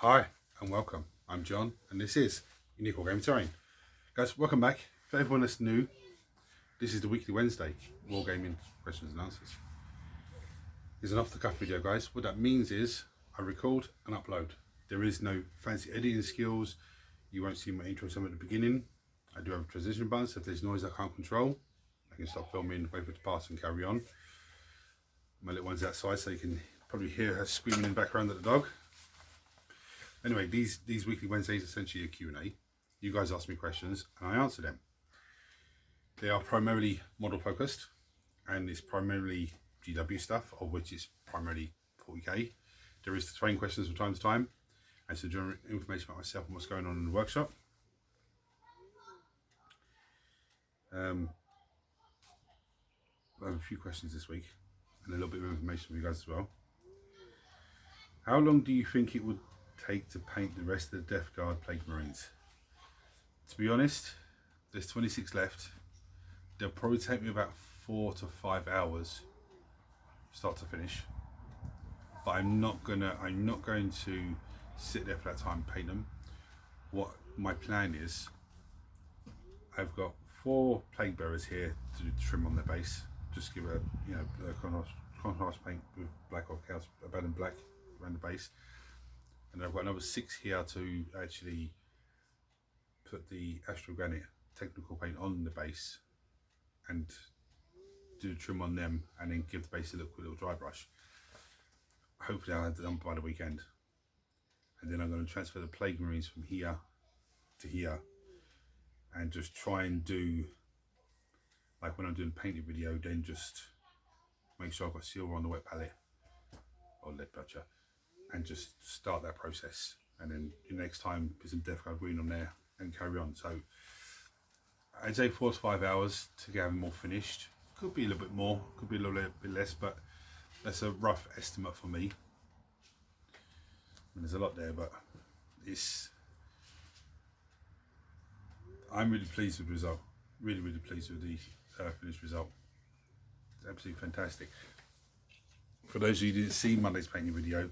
Hi and welcome. I'm John and this is Unique Wargaming Terrain. Guys, welcome back. For everyone that's new, this is the weekly Wednesday Wargaming questions and answers. It's an off the cuff video, guys. What that means is I record and upload. There is no fancy editing skills. You won't see my intro some at the beginning. I do have a transition button, so if there's noise I can't control, I can stop filming, wait for it to pass and carry on. My little one's outside, so you can probably hear her screaming in the background at the dog. Anyway, these weekly Wednesdays are essentially a Q&A. You guys ask me questions and I answer them. They are primarily model focused and it's primarily GW stuff, of which is primarily 40k. There is the terrain questions from time to time and some general information about myself and what's going on in the workshop. I have a few questions this week and a little bit of information for you guys as well. How long do you think it would take to paint the rest of the Death Guard Plague Marines? To be honest, there's 26 left. They'll probably take me about 4 to 5 hours start to finish, but I'm not going to sit there for that time and paint them. What my plan is, I've got 4 plague bearers here to trim on their base, just give a contrast paint with black or chaos abandoned black around the base. And I've got another 6 here to actually put the Astral Granite technical paint on the base and do trim on them and then give the base a little dry brush. Hopefully I'll have it done by the weekend. And then I'm going to transfer the Plague Marines from here to here and just try and do, like when I'm doing painted video, then just make sure I've got silver on the wet palette or lead butcher, and just start that process, and then the next time put some Death Guard green on there and carry on. So I'd say 4 to 5 hours to get them all finished. Could be a little bit more, could be a little bit less, but that's a rough estimate for me. And there's a lot there, but I'm really pleased with the result. Really pleased with the finished result. It's absolutely fantastic. For those of you who didn't see Monday's painting video,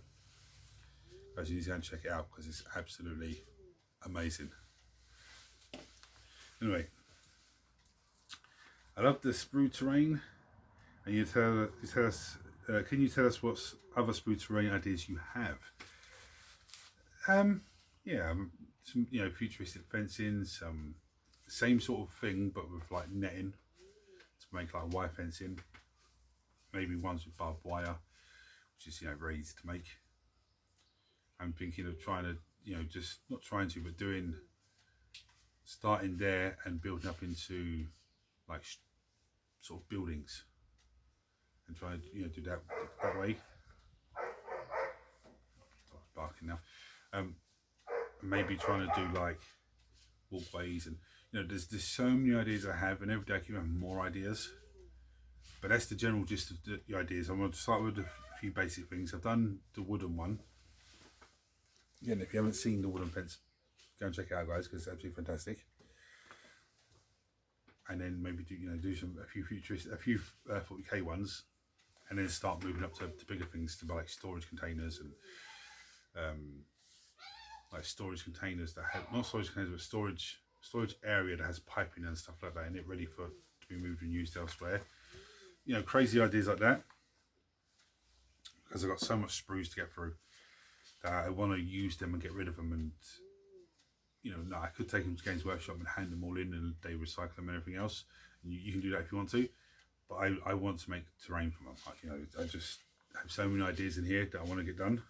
guys, you need to go and check it out because it's absolutely amazing. Anyway, I love the sprue terrain, and you tell us. Can you tell us what other sprue terrain ideas you have? Yeah, some futuristic fencing, some same sort of thing but with like netting to make like wire fencing. Maybe ones with barbed wire, which is very easy to make. I'm thinking of trying to, just not trying to, but starting there and building up into like sort of buildings and trying to, do that way. Barking now. Maybe trying to do like walkways and, there's so many ideas I have, and every day I keep having more ideas. But that's the general gist of the ideas. I'm going to start with a few basic things. I've done the wooden one. Again, if you haven't seen the wooden fence, go and check it out, guys, because it's absolutely fantastic. And then maybe do a few 40k ones, and then start moving up to bigger things, to like storage containers and like storage containers that have not storage containers, but storage area that has piping and stuff like that, and it ready to be moved and used elsewhere. Crazy ideas like that, because I've got so much sprues to get through that I want to use them and get rid of them. And I could take them to Games Workshop and hand them all in and they recycle them and everything else. And you can do that if you want to, but I want to make terrain from them. Like, I just have so many ideas in here that I want to get done.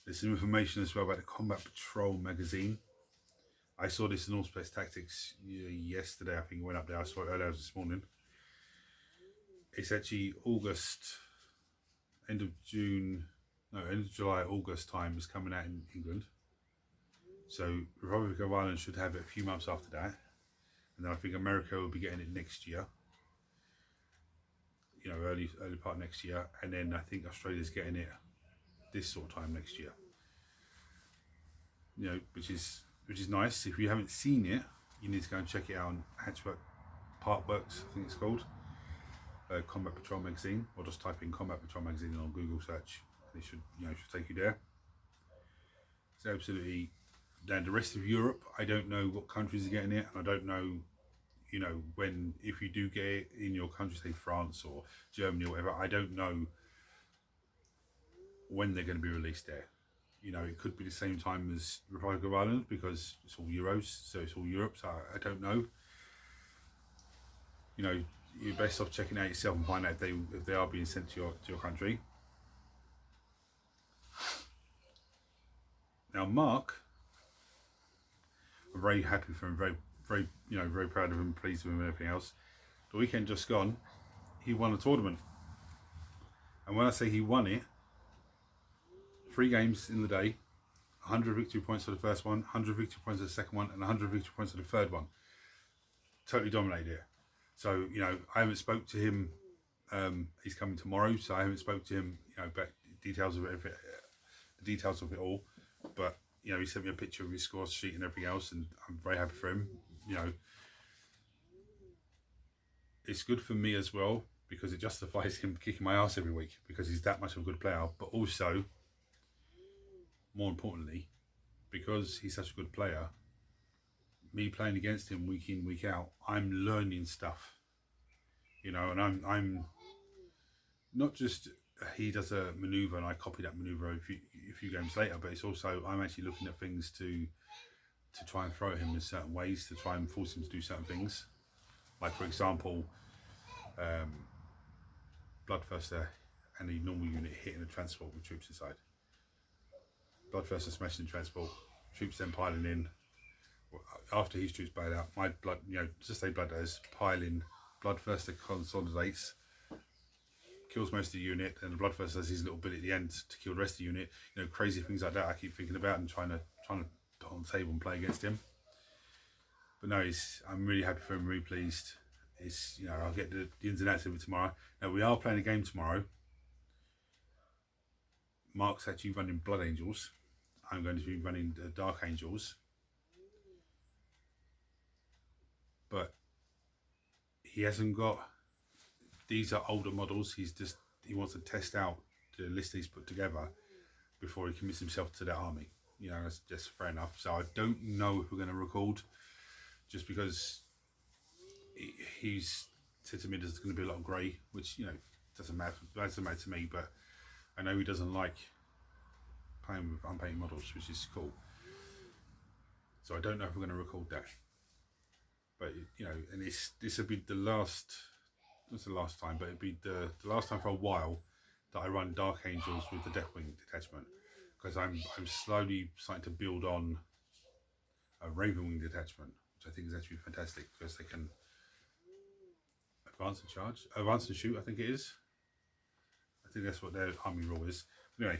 There's some information as well about the Combat Patrol magazine. I saw this in All Space Tactics yesterday. I think it went up there. I saw it earlier this morning. It's actually end of July, August time is coming out in England. So Republic of Ireland should have it a few months after that. And then I think America will be getting it next year. Early part next year. And then I think Australia's getting it this sort of time next year. Which is nice. If you haven't seen it, you need to go and check it out on Partworks, I think it's called. Combat Patrol magazine, or just type in Combat Patrol magazine on Google search. It should take you there. It's absolutely. Now the rest of Europe, I don't know what countries are getting it, and I don't know, you know, when, if you do get it in your country, say France or Germany or whatever, I don't know when they're going to be released there. You know, it could be the same time as Republic of Ireland because it's all Euros, so it's all Europe, so I don't know. You know, you're best off checking out yourself and find out if they are being sent to your country. Now Mark, I'm very happy for him, very very proud of him, pleased with him and everything else. The weekend just gone, he won a tournament. And when I say he won it, 3 games in the day, 100 victory points for the first one, 100 victory points for the second one, and 100 victory points for the third one. Totally dominated it. So, you know, I haven't spoke to him. He's coming tomorrow, so I haven't spoke to him, you know, about the details of it all. But, you know, he sent me a picture of his score sheet and everything else, and I'm very happy for him. You know, it's good for me as well because it justifies him kicking my ass every week because he's that much of a good player. But also, more importantly, because he's such a good player, me playing against him week in, week out, I'm learning stuff, you know, and I'm not just, he does a maneuver and I copy that maneuver a few games later, but it's also, I'm actually looking at things to try and throw at him in certain ways, to try and force him to do certain things. Like, for example, Bloodthirster and the normal unit hitting a transport with troops inside. Bloodthirster smashing the transport, troops then piling in. After his troops bail out, my blood, you know, just say blood does pile in. Bloodthirster consolidates, kills most of the unit, and the Bloodthirster does his little bit at the end to kill the rest of the unit. You know, crazy things like that I keep thinking about and trying to put on the table and play against him. But no, I'm really happy for him, really pleased. You know, I'll get the ins and outs of it tomorrow. Now we are playing a game tomorrow. Mark's actually running Blood Angels. I'm going to be running Dark Angels. But he hasn't got, these are older models. He wants to test out the list he's put together before he commits himself to that army. You know, that's just fair enough. So I don't know if we're going to record, just because he's said to me there's going to be a lot of grey, which, you know, doesn't matter to me, but I know he doesn't like playing with unpainted models, which is cool. So I don't know if we're going to record that. But, you know, and this will be the last, not the last time, but it'll be the last time for a while that I run Dark Angels with the Deathwing detachment, because I'm slowly starting to build on a Ravenwing detachment, which I think is actually fantastic because they can advance and shoot, I think it is. I think that's what their army rule is. Anyway,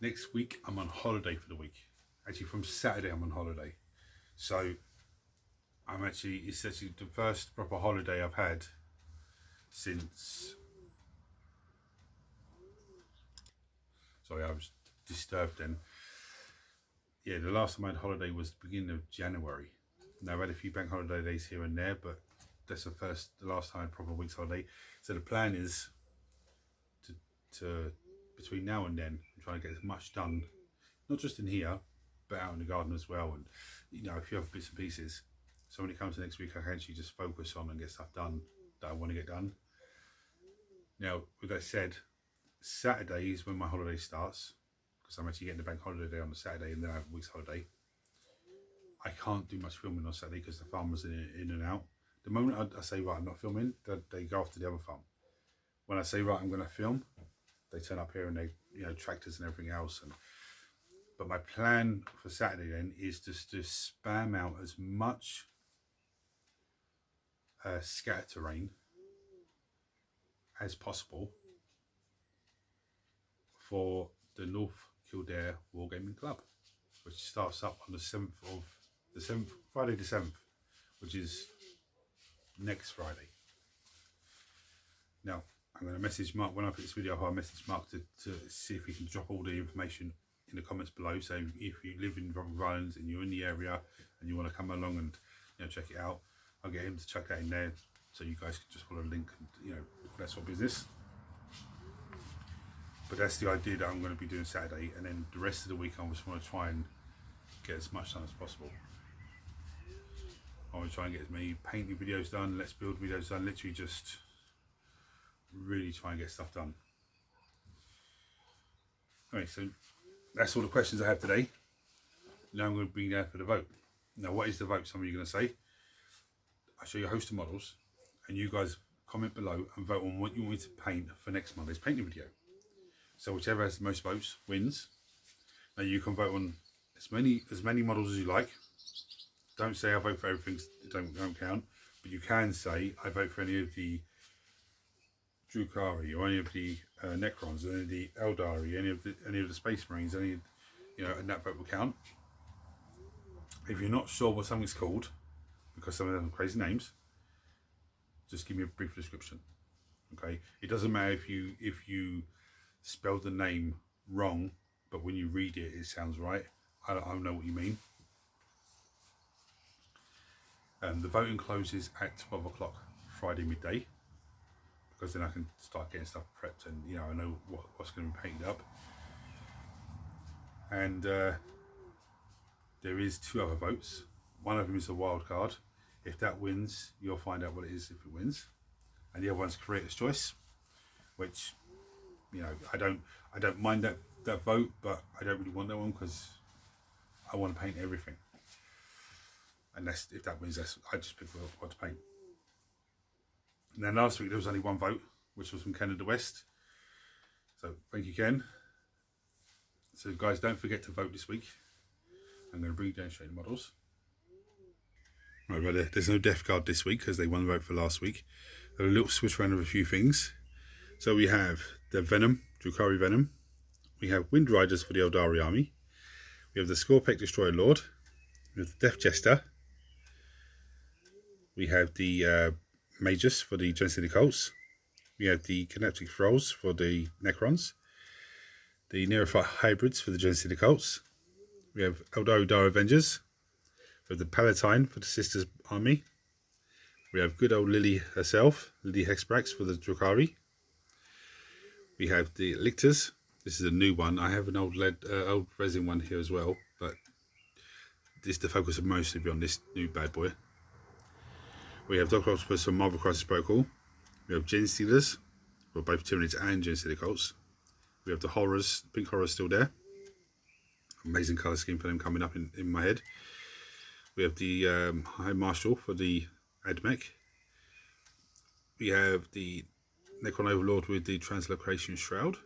next week I'm on holiday for the week. Actually, from Saturday I'm on holiday, so it's actually the first proper holiday I've had since. Sorry, I was disturbed then. Yeah, the last time I had holiday was the beginning of January. Now I've had a few bank holiday days here and there, but that's the last time I had a proper week's holiday. So the plan is to between now and then, I'm trying to get as much done, not just in here, but out in the garden as well, and, you know, a few other bits and pieces. So when it comes to next week, I can actually just focus on and get stuff done that I want to get done. Now, with that said, Saturday is when my holiday starts, because I'm actually getting the bank holiday day on the Saturday, and then I have a week's holiday. I can't do much filming on Saturday because the farmers are in and out. The moment I say, right, I'm not filming, they go off to the other farm. When I say, right, I'm going to film, they turn up here and they, you know, tractors and everything else. But my plan for Saturday then is just to spam out as much scatter terrain as possible for the North Kildare Wargaming Club, which starts up on Friday the 7th, which is next Friday. Now, I'm going to message Mark, when I put this video up, I'll message Mark to see if he can drop all the information in the comments below. So if you live in Republic of Ireland and you're in the area and you want to come along and, you know, check it out, I'll get him to chuck that in there so you guys can just follow a link and, you know, that sort of business. But that's the idea that I'm going to be doing Saturday, and then the rest of the week I just want to try and get as much done as possible. I want to try and get as many painting videos done, let's build videos done, literally just really try and get stuff done. Okay, so that's all the questions I have today. Now I'm going to bring you down for the vote. Now, what is the vote? Some of you are going to say. I'll show you a host of models, and you guys comment below and vote on what you want me to paint for next Monday's painting video. So whichever has the most votes wins. Now you can vote on as many models as you like. Don't say I vote for everything, don't count. But you can say I vote for any of the Drukhari or any of the Necrons, any of the Eldari, any of the Space Marines, and that vote will count. If you're not sure what something's called, because some of them have crazy names, just give me a brief description. Okay, it doesn't matter if you spell the name wrong, but when you read it, it sounds right. I don't know what you mean. The voting closes at 12 o'clock Friday midday, because then I can start getting stuff prepped, and I know what's going to be painted up. And there is 2 other votes. One of them is a wild card. If that wins, you'll find out what it is if it wins. And the other one's creator's choice, which I don't mind that vote, but I don't really want that one because I want to paint everything. And if that wins, I just pick what to paint. And then last week there was only 1 vote, which was from Canada West. So thank you, Ken. So guys, don't forget to vote this week. I'm going to bring you down and show you the models. Right, but there's no Death Guard this week because they won the vote for last week. A little switch around of a few things. So we have the Venom, Drukhari Venom. We have Wind Riders for the Eldari army. We have the Scorpec Destroyer Lord. We have the Death Jester. We have the Magus for the Genocide Cults. We have the Kinetic Thralls for the Necrons. The Neophyte Hybrids for the Genocide Cults. We have Eldari Dire Avengers. We have the Palatine for the Sisters army. We have good old Lily herself, Lily Hexbrax for the Drukhari. We have the Lictors. This is a new one. I have an old resin one here as well, but this the focus will mostly be on this new bad boy. We have Dr. Octopus from Marvel Crisis Protocol. We have Gen Stealers for both Tyranids and Genocide Cults. We have the Horrors, Pink Horrors still there. Amazing colour scheme for them coming up in my head. We have the High Marshal for the Admech. We have the Necron Overlord with the Translocation Shroud.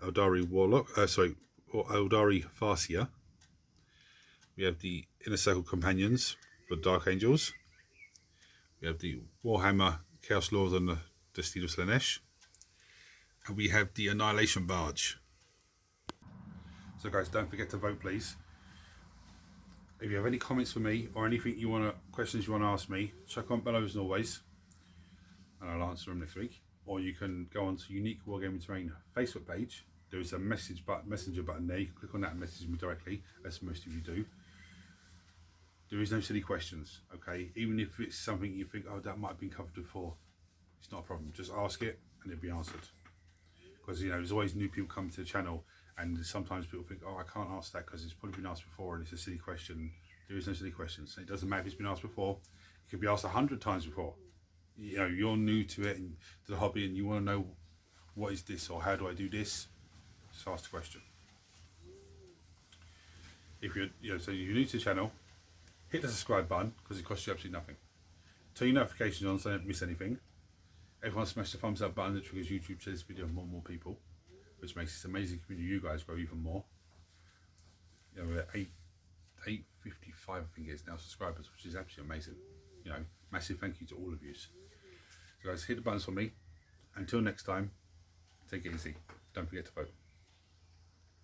Eldari Warlock, Eldari Farseer. We have the Inner Circle Companions for Dark Angels. We have the Warhammer Chaos Lords and the Steed of Slanesh. And we have the Annihilation Barge. So guys, don't forget to vote, please. If you have any comments for me or anything questions you want to ask me, chuck on below as always, and I'll answer them next week. Or you can go on to Unique Wargaming Terrain Facebook page. There is a messenger button there. You can click on that and message me directly, as most of you do. There is no silly questions, okay? Even if it's something you think, oh, that might have been covered before, it's not a problem. Just ask it and it'll be answered. Because there's always new people coming to the channel, and sometimes people think, oh, I can't ask that because it's probably been asked before and it's a silly question. There is no silly questions. It doesn't matter if it's been asked before. It could be asked 100 times before. You're new to it and to the hobby, and you want to know what is this or how do I do this. Just ask the question. If you're you're new to the channel, hit the subscribe button because it costs you absolutely nothing. Turn your notifications on so you don't miss anything. Everyone smash the thumbs up button that triggers YouTube to share this video with more and more people, which makes this amazing community you guys grow even more. We're at 855 I think it is now subscribers, which is absolutely amazing. Massive thank you to all of you. So guys, hit the buttons for me. Until next time, take it easy. Don't forget to vote.